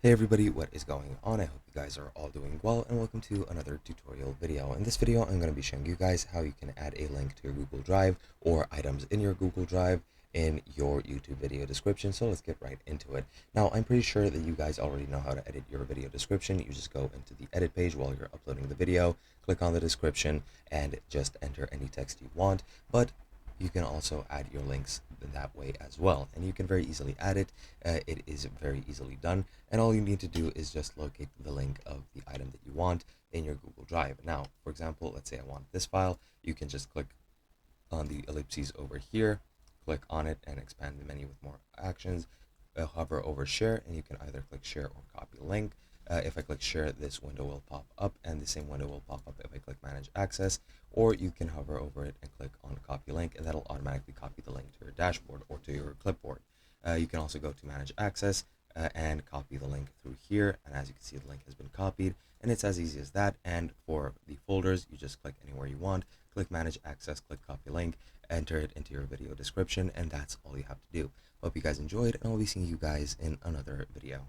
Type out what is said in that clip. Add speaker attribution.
Speaker 1: Hey everybody, what is going on? I hope you guys are all doing well and welcome to another tutorial video. In this video, I'm going to be showing you guys how you can add a link to your Google Drive or items in your Google Drive in your YouTube video description. So let's get right into it. Now, I'm pretty sure that you guys already know how to edit your video description. You just go into the edit page while you're uploading the video, click on the description, and just enter any text you want. But you can also add your links that way as well, and you can very easily add it. It is very easily done, and all you need to do is just locate the link of the item that you want in your Google Drive. Now, for example, let's say I want this file. You can just click on the ellipses over here, click on it, and expand the menu with more actions. Hover over share, and you can either click share or copy link. If I click share, this window will pop up, and the same window will pop up if I click manage access, or you can hover over it and click on copy link, and that'll automatically copy the link to your dashboard or to your clipboard. You can also go to manage access and copy the link through here, and as you can see, the link has been copied, and it's as easy as that. And for the folders, you just click anywhere you want, click manage access, click copy link, enter it into your video description, and that's all you have to do. Hope you guys enjoyed, and I'll be seeing you guys in another video.